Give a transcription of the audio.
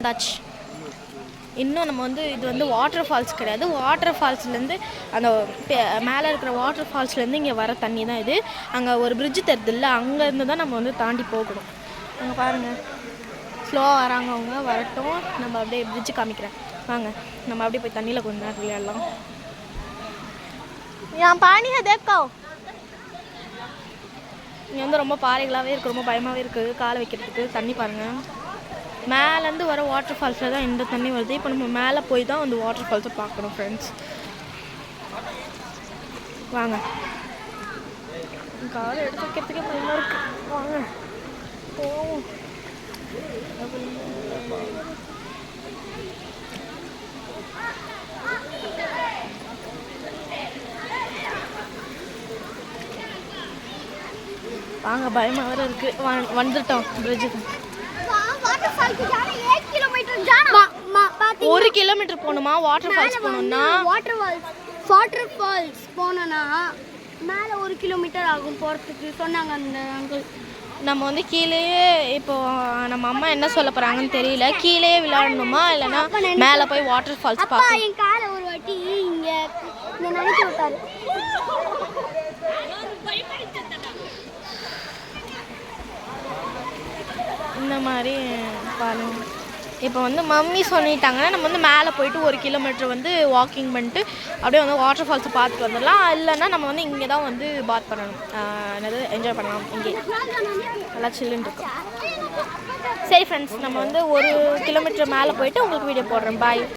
தாச்சு. இன்னும் நம்ம வந்து இது வந்து வாட்டர் ஃபால்ஸ் கிடையாது. வாட்டர் ஃபால்ஸ்லேருந்து அந்த மேலே இருக்கிற வாட்டர் ஃபால்ஸ்லேருந்து இங்கே வர தண்ணி தான் இது. அங்கே ஒரு பிரிட்ஜு தருது இல்லை, அங்கேருந்து தான் நம்ம வந்து தாண்டி போகணும். அங்கே பாருங்கள், ஸ்லோவாக வராங்க, அவங்க வரட்டும். நம்ம அப்படியே பிரிட்ஜு காமிக்கிறேன் வாங்க. நம்ம அப்படியே போய் தண்ணியில் கொஞ்ச நேரம் விளையாடலாம். என் பானியை தேக்கோ. இங்கே வந்து ரொம்ப பாறைகளாகவே இருக்குது, ரொம்ப பயமாகவே இருக்குது காலை வைக்கிறதுக்கு. தண்ணி பாருங்கள், மேலேருந்து வர வாட்டர் ஃபால்ஸில் தான் இந்த தண்ணி வருது. இப்போ நம்ம மேலே போய் தான் அந்த வாட்டர் ஃபால்ஸை பார்க்கணும் ஃப்ரெண்ட்ஸ். வாங்க, காலை எடுத்து வைக்கிறதுக்கே பயமாக இருக்குது. வாங்க போவோம். வாங்க, பயமாக வேறு இருக்குது. வந்துட்டோம் பிரிட்ஜுக்கு. 1 கிலோமீட்டர் போகணுமா வாட்டர் ஃபால்ஸ் போகணும்னா? வாட்டர் ஃபால்ஸ் போனோன்னா மேலே 1 கிலோமீட்டர் ஆகும் போகிறதுக்கு சொன்னாங்க அந்த அங்கிள். நம்ம வந்து கீழேயே, இப்போது நம்ம அம்மா என்ன சொல்ல போகிறாங்கன்னு தெரியல. கீழேயே விளையாடணுமா இல்லைன்னா மேலே போய் வாட்டர் ஃபால்ஸ் பார்க்க? என் காலை ஒரு வாட்டி இங்கே நினைக்க விட்டாரு. இந்த மாதிரி பாருங்க. இப்போ வந்து மம்மி சொல்லிட்டாங்கன்னா நம்ம வந்து மேலே போயிட்டு 1 கிலோமீட்டர் வந்து வாக்கிங் பண்ணிட்டு அப்படியே வந்து வாட்டர் ஃபால்ஸை பார்த்துட்டு வந்துடலாம். இல்லைன்னா நம்ம வந்து இங்கே தான் வந்து பாத் பண்ணணும், என்னது என்ஜாய் பண்ணலாம். இங்கே நல்லா சில்லுன்னு இருக்கும். சரி ஃப்ரெண்ட்ஸ், நம்ம வந்து 1 கிலோமீட்டர் மேலே போயிட்டு உங்களுக்கு வீடியோ போடுறேன். பாய்.